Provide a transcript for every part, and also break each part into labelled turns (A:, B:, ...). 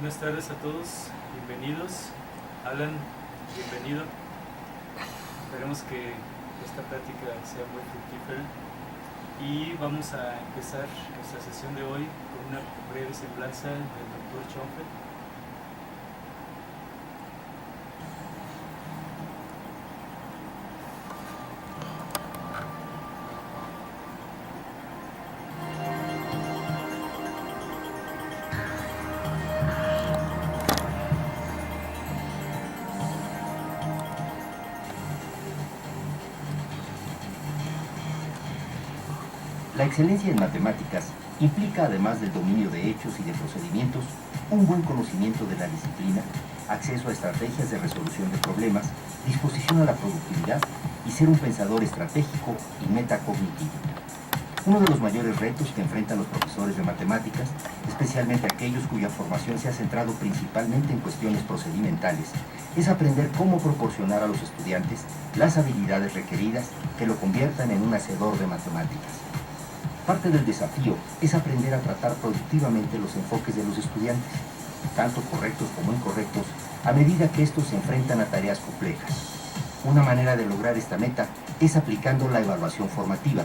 A: Buenas tardes a todos, bienvenidos. Alan, bienvenido. Esperemos que esta plática sea muy fructífera y vamos a empezar nuestra sesión de hoy con una breve semblanza del Dr. Schoenfeld.
B: La excelencia en matemáticas implica, además del dominio de hechos y de procedimientos, un buen conocimiento de la disciplina, acceso a estrategias de resolución de problemas, disposición a la productividad y ser un pensador estratégico y metacognitivo. Uno de los mayores retos que enfrentan los profesores de matemáticas, especialmente aquellos cuya formación se ha centrado principalmente en cuestiones procedimentales, es aprender cómo proporcionar a los estudiantes las habilidades requeridas que lo conviertan en un hacedor de matemáticas. Parte del desafío es aprender a tratar productivamente los enfoques de los estudiantes, tanto correctos como incorrectos, a medida que estos se enfrentan a tareas complejas. Una manera de lograr esta meta es aplicando la evaluación formativa,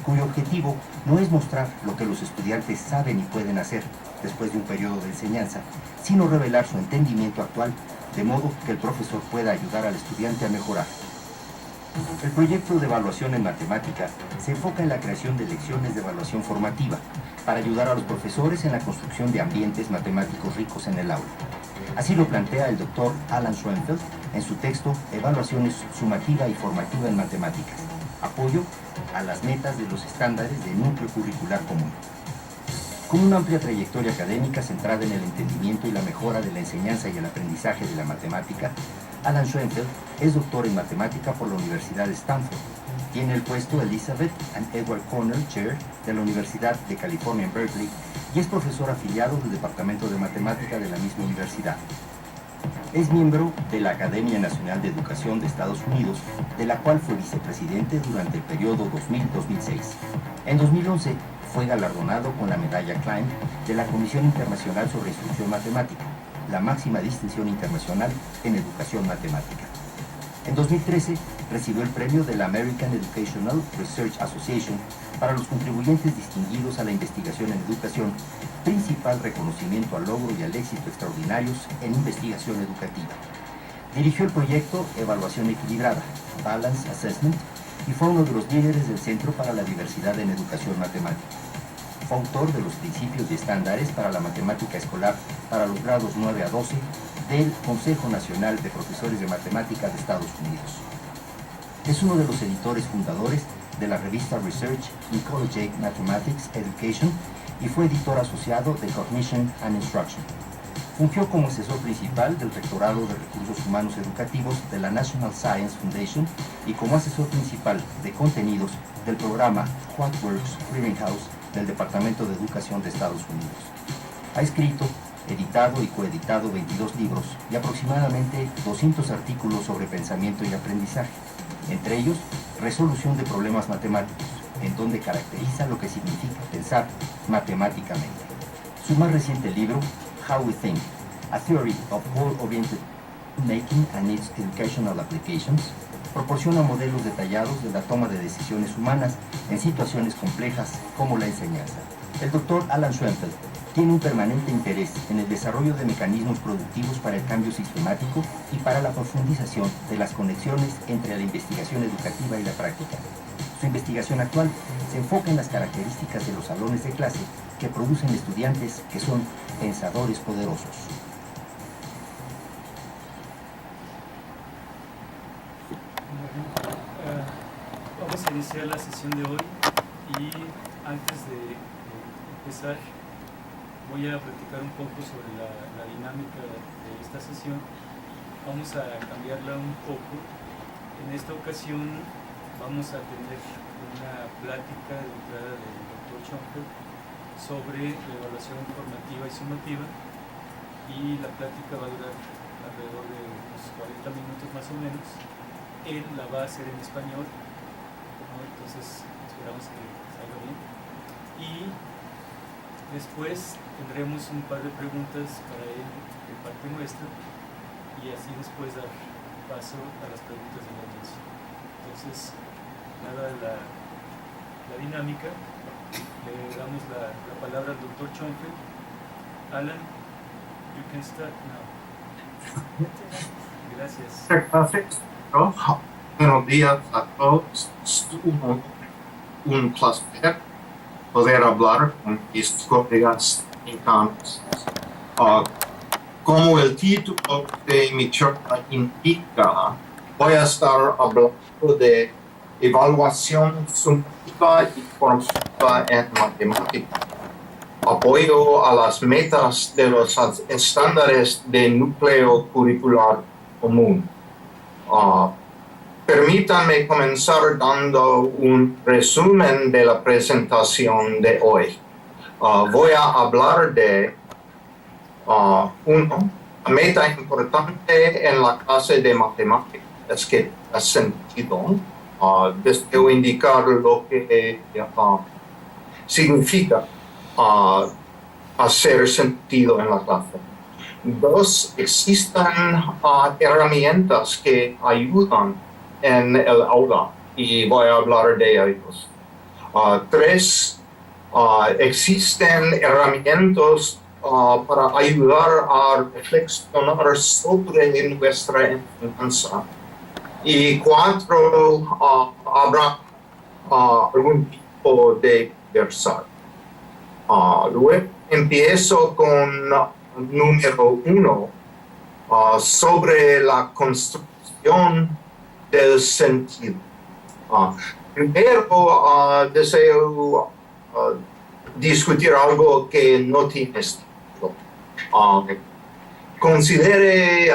B: cuyo objetivo no es mostrar lo que los estudiantes saben y pueden hacer después de un periodo de enseñanza, sino revelar su entendimiento actual, de modo que el profesor pueda ayudar al estudiante a mejorar. El proyecto de evaluación en matemática se enfoca en la creación de lecciones de evaluación formativa para ayudar a los profesores en la construcción de ambientes matemáticos ricos en el aula. Así lo plantea el Dr. Alan Schoenfeld en su texto Evaluaciones sumativa y formativa en matemáticas, apoyo a las metas de los estándares de núcleo curricular común. Con una amplia trayectoria académica centrada en el entendimiento y la mejora de la enseñanza y el aprendizaje de la matemática, Alan Schoenfeld es doctor en matemática por la Universidad de Stanford. Tiene el puesto Elizabeth and Edward Cornell Chair de la Universidad de California en Berkeley y es profesor afiliado del Departamento de Matemática de la misma universidad. Es miembro de la Academia Nacional de Educación de Estados Unidos, de la cual fue vicepresidente durante el periodo 2000-2006. En 2011 fue galardonado con la medalla Klein de la Comisión Internacional sobre Instrucción Matemática, la máxima distinción internacional en educación matemática. En 2013 recibió el premio de la American Educational Research Association para los contribuyentes distinguidos a la investigación en educación, principal reconocimiento al logro y al éxito extraordinarios en investigación educativa. Dirigió el proyecto Evaluación Equilibrada, Balance Assessment, y fue uno de los líderes del Centro para la Diversidad en Educación Matemática. Fue autor de los principios y estándares para la matemática escolar para los grados 9 a 12 del Consejo Nacional de Profesores de Matemática de Estados Unidos. Es uno de los editores fundadores de la revista Research in Collegiate Mathematics Education y fue editor asociado de Cognition and Instruction. Fungió como asesor principal del Rectorado de Recursos Humanos Educativos de la National Science Foundation y como asesor principal de contenidos del programa What Works Clearinghouse del Departamento de Educación de Estados Unidos. Ha escrito, editado y coeditado 22 libros y aproximadamente 200 artículos sobre pensamiento y aprendizaje, entre ellos Resolución de problemas matemáticos, en donde caracteriza lo que significa pensar matemáticamente. Su más reciente libro, How We Think, A Theory of Goal-Oriented Making and Its Educational Applications, proporciona modelos detallados de la toma de decisiones humanas en situaciones complejas como la enseñanza. El Dr. Alan Schoenfeld tiene un permanente interés en el desarrollo de mecanismos productivos para el cambio sistemático y para la profundización de las conexiones entre la investigación educativa y la práctica. Su investigación actual se enfoca en las características de los salones de clase que producen estudiantes que son pensadores poderosos.
A: Vamos a iniciar la sesión de hoy y antes de empezar voy a platicar un poco sobre la dinámica de esta sesión. Vamos a cambiarla un poco. En esta ocasión vamos a tener una plática de entrada del Dr. Schoenfeld sobre la evaluación formativa y sumativa y la plática va a durar alrededor de unos 40 minutos más o menos. Él la va a hacer en español, ¿no? Entonces esperamos que salga bien. Y Después tendremos un par de preguntas para él de parte nuestra y así después dar paso a las preguntas de la audiencia. Entonces, nada, la dinámica, le damos la palabra al doctor Schoenfeld. Alan, you can start now. Gracias.
C: Gracias. Buenos días a todos. Es un placer poder hablar con mis colegas mexicanos. Como el título de mi charla indica, voy a estar hablando de evaluación sumativa y formativa en matemáticas, apoyo a las metas de los estándares de núcleo curricular común. Permítanme comenzar dando un resumen de la presentación de hoy. Voy a hablar de una meta importante en la clase de matemáticas que ha sentido. Deseo indicar lo que significa hacer sentido en la clase. 2, existen herramientas que ayudan en el aula y voy a hablar de ellos. 3, existen herramientas para ayudar a reflexionar sobre nuestra enseñanza. Y 4, habrá algún tipo de conversar. Luego empiezo con número 1 sobre la construcción del sentido. Primero deseo discutir algo que no tiene sentido. Considere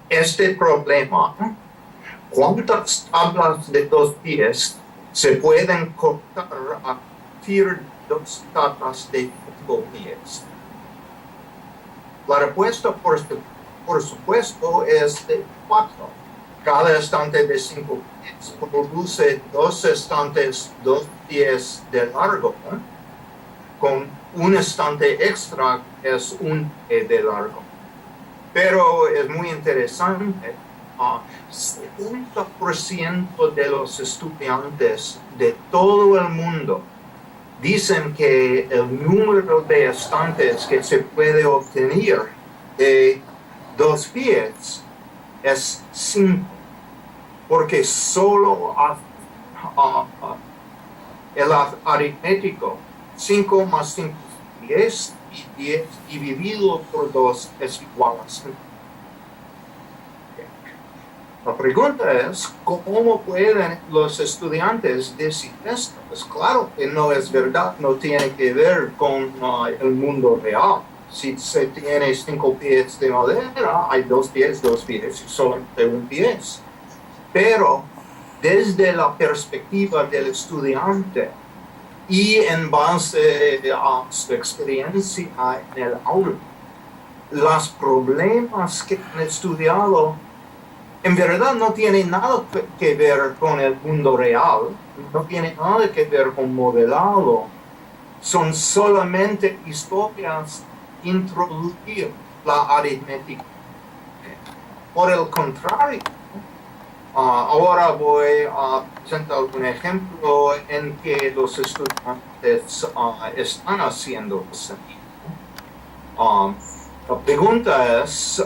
C: este problema. ¿Cuántas tablas de 2 pies se pueden cortar a partir de 2 tablas de 5 pies? La respuesta, por supuesto, es de 4. Cada estante de 5 pies produce 2 estantes 2 pies de largo, con un estante extra que es 1 pie de largo. Pero es muy interesante. 70% de los estudiantes de todo el mundo dicen que el número de estantes que se puede obtener de 2 pies es 5, porque solo el aritmético 5 más 5 es 10 dividido por 2 es igual a 5. La pregunta es, ¿cómo pueden los estudiantes decir esto? Pues claro que no es verdad, no tiene que ver con el mundo real. Si se tiene 5 pies de madera, hay 2 pies y solamente 1 pie. Pero desde la perspectiva del estudiante y en base a su experiencia en el aula, los problemas que han estudiado en verdad no tiene nada que ver con el mundo real, no tiene nada que ver con modelado. Son solamente historias introducir la aritmética. Por el contrario, ahora voy a presentar un ejemplo en que los estudiantes están haciendo eso. La pregunta es,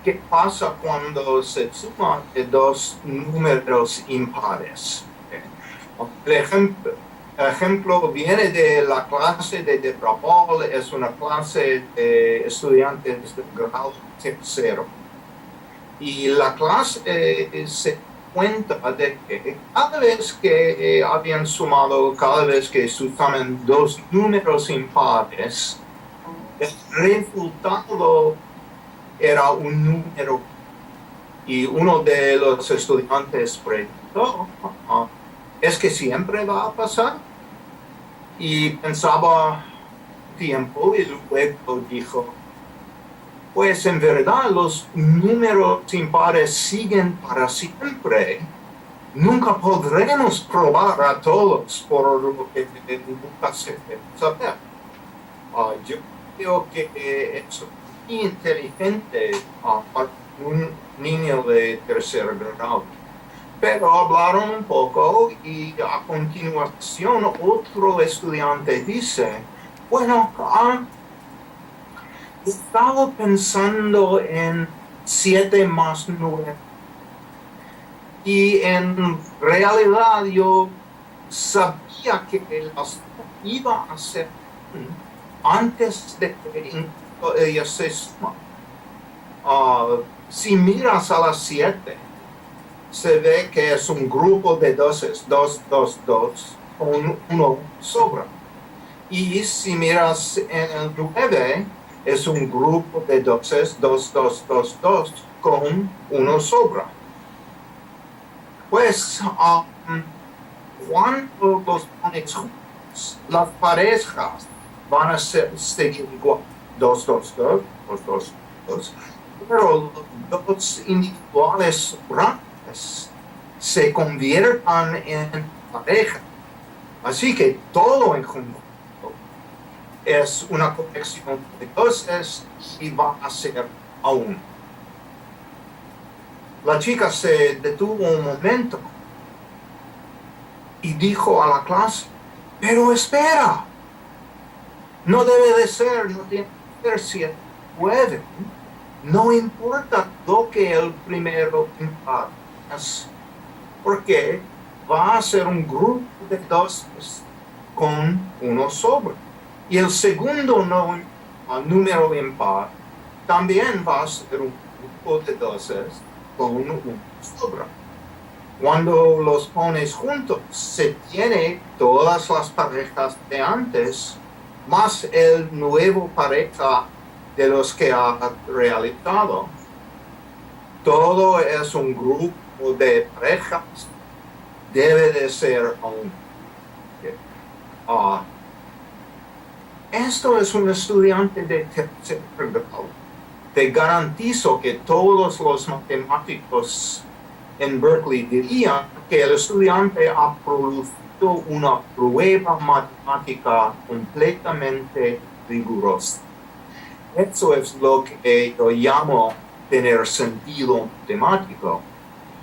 C: ¿qué pasa cuando se suman 2 números impares? El ejemplo viene de la clase de Debrabol, es una clase de estudiantes de grado 0. Y la clase se cuenta de que cada vez que habían sumado, cada vez que suman 2 números impares, el resultado era un número. Y uno de los estudiantes preguntó, ¿es que siempre va a pasar? Y pensaba tiempo y luego dijo, pues en verdad los números impares siguen para siempre. Nunca podremos probar a todos por lo que nunca se puede saber. Yo creo que es muy inteligente para un niño de tercer grado. Pero hablaron un poco y a continuación otro estudiante dice, bueno, estaba pensando en 7 más 9 y en realidad yo sabía que las iba a hacer antes de que ella se suma. Si miras a las 7, se ve que es un grupo de doses, 2, 2, 2, con uno sobra. Y si miras en el 9, es un grupo de doses, 2, 2, 2, 2, con uno sobra. Pues, cuando los pones juntos, las parejas van a seguir igual, 2, 2, 2, 2, 2, 2, pero los dos individuales sobrantes se conviertan en pareja. Así que todo en conjunto es una conexión de doses y va a ser a uno. La chica se detuvo un momento y dijo a la clase, pero espera, no debe de ser, no tiene que ser 7, 9. No importa lo que el primero es, porque va a ser un grupo de doses con uno sobre. Y el segundo número impar también va a ser un grupo de doses con uno sobre. Cuando los pones juntos, se tiene todas las parejas de antes, más el nuevo pareja de los que ha realizado. Todo es un grupo de parejas, debe de ser uno. Esto es un estudiante de tercer grado. Te garantizo que todos los matemáticos en Berkeley dirían que el estudiante ha producido una prueba matemática completamente rigurosa. Eso es lo que yo llamo tener sentido matemático.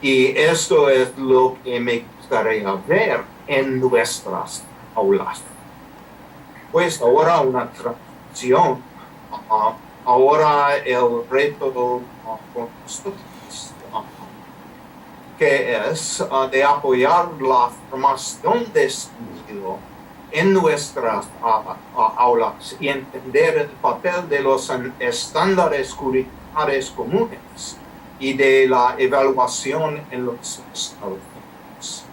C: Y esto es lo que me gustaría ver en nuestras aulas. Pues ahora una transición. Ahora el reto con nosotros, que es de apoyar la formación de sentido en nuestras aulas y entender el papel de los estándares curriculares comunes y de la evaluación en los Estados Unidos.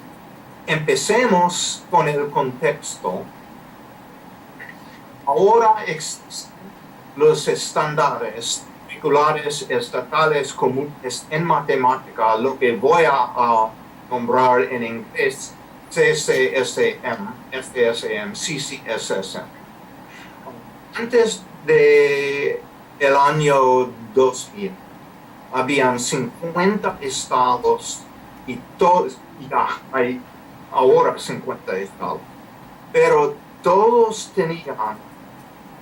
C: Empecemos con el contexto. Ahora existen los estándares curriculares estatales comunes en matemática, lo que voy a nombrar en inglés CCSM, FSM, CCSSM. Antes del año 2000, habían 50 estados y ya hay ahora 50 estados, pero todos tenían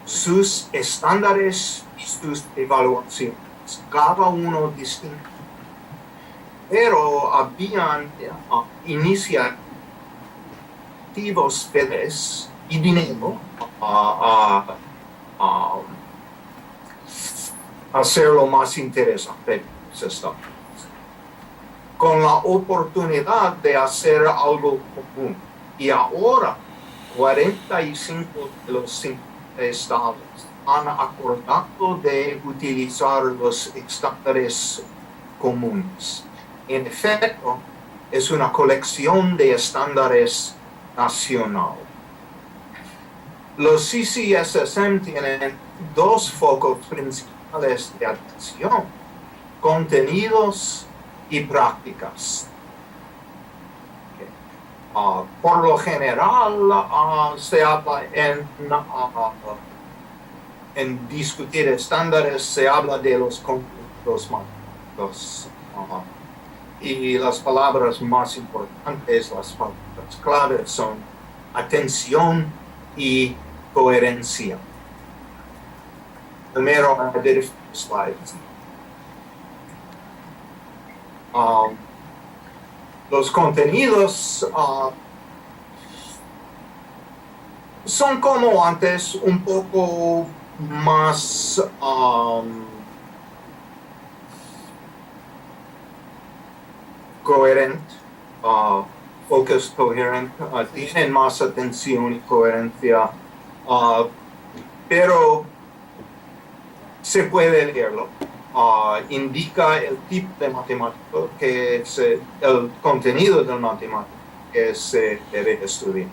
C: sus estándares y sus evaluaciones, cada uno distinto. Pero habían iniciativos federales y dinero a hacerlo más interesante, con la oportunidad de hacer algo común. Y ahora 45 de los 50 estados han acordado de utilizar los estándares comunes. En efecto, es una colección de estándares nacional. Los CCSSM tienen dos focos principales de atención: contenidos y prácticas. Por lo general, se habla en discutir estándares, se habla de los contenidos matemáticos. Y las palabras más importantes, las palabras claves son atención y coherencia. primero de slides. Los contenidos son como antes, un poco más coherente, focus coherent, tienen más atención y coherencia, pero se puede leerlo. Indica el tipo de matemático, que es el contenido del matemático que se debe estudiar.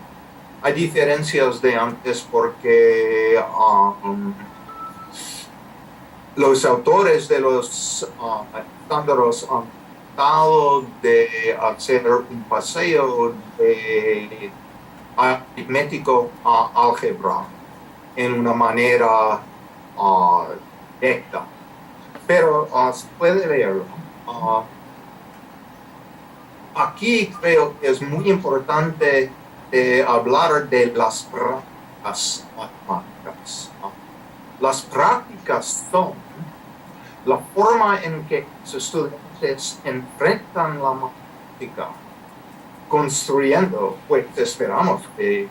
C: Hay diferencias de antes porque los autores de los estándares han tratado de hacer un paseo de aritmético a álgebra en una manera directa. Pero se puede leerlo. Aquí creo que es muy importante hablar de las prácticas matemáticas. Las prácticas son la forma en que los estudiantes enfrentan la matemática, construyendo, pues esperamos que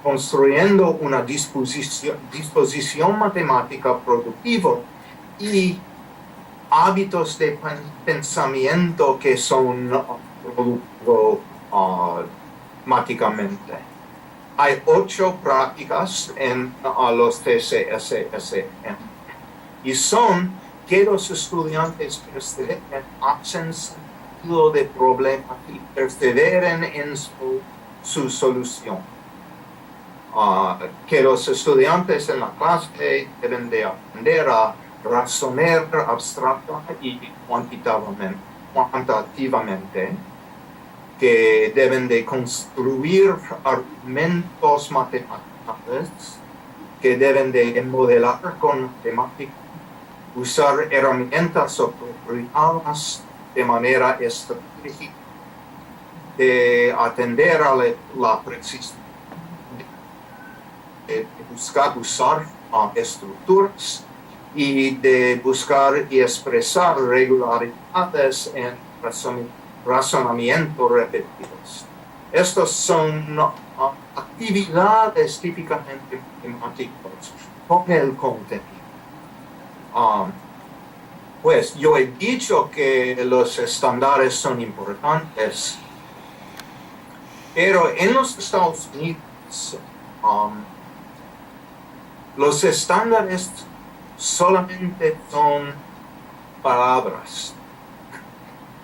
C: construyendo una disposición matemática productiva y hábitos de pensamiento que son productivos mágicamente. Hay 8 prácticas en los TCSSM y son que los estudiantes perseveren, hacen sentido de problemas y perseveren en su solución. Que los estudiantes en la clase deben de aprender a razonar abstracta y cuantitativamente, que deben de construir argumentos matemáticos, que deben de modelar con matemáticas, usar herramientas apropiadas de manera estratégica, de atender a la precisión, de buscar usar estructuras y de buscar y expresar regularidades en razonamiento repetidos. Estas son actividades típicamente matemáticas con el contenido. Pues yo he dicho que los estándares son importantes, pero en los Estados Unidos los estándares solamente son palabras.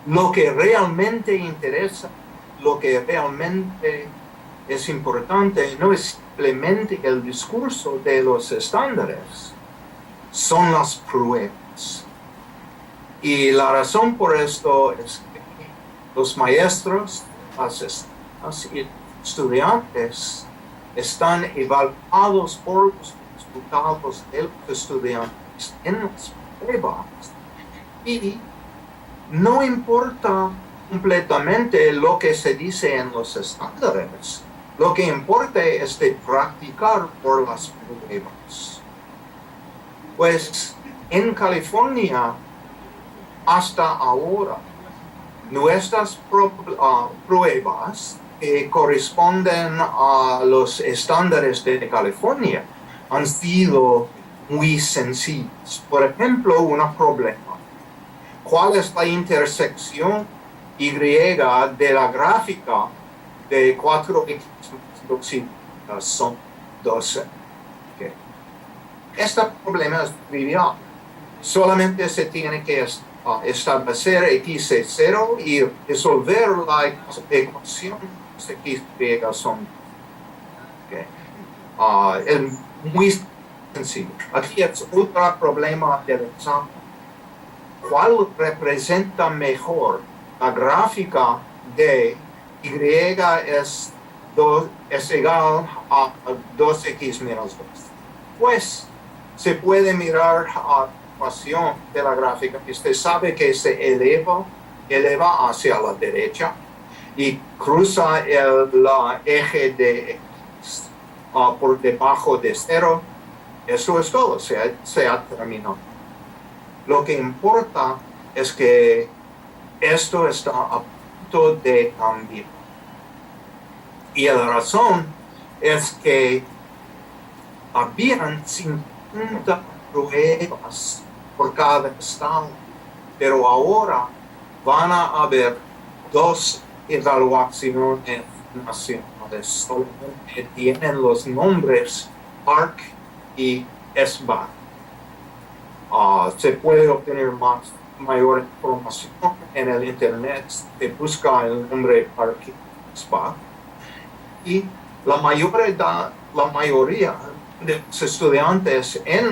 C: Lo que realmente interesa, lo que realmente es importante, no es simplemente el discurso de los estándares, son las pruebas. Y la razón por esto es que los maestros, las estudiantes están evaluados por los resultados de los estudiantes en las pruebas y no importa completamente lo que se dice en los estándares. Lo que importa es de practicar por las pruebas. Pues en California, hasta ahora, nuestras pruebas que corresponden a los estándares de California han sido muy sencillos. Por ejemplo, un problema. ¿Cuál es la intersección Y de la gráfica de 4x son 12? Okay. Este problema es trivial. Solamente se tiene que establecer x es 0 y resolver la ecuación de x y son. Okay. Es muy sencillo. Aquí es otro problema del examen. ¿Cuál representa mejor la gráfica de y es igual a 2x menos 2? Pues se puede mirar a la ecuación de la gráfica. Usted sabe que se eleva hacia la derecha y cruza el eje de x por debajo de 0 Eso es todo, se ha terminado. Lo que importa es que esto está a punto de cambiar. Y la razón es que habían 50 pruebas por cada estado, pero ahora van a haber 2 evaluaciones nacionales. Solamente tienen los nombres ARC y SBAC. Se puede obtener mayor información en el internet. Se busca el nombre ARC y SBAC. Y la mayoría de los estudiantes en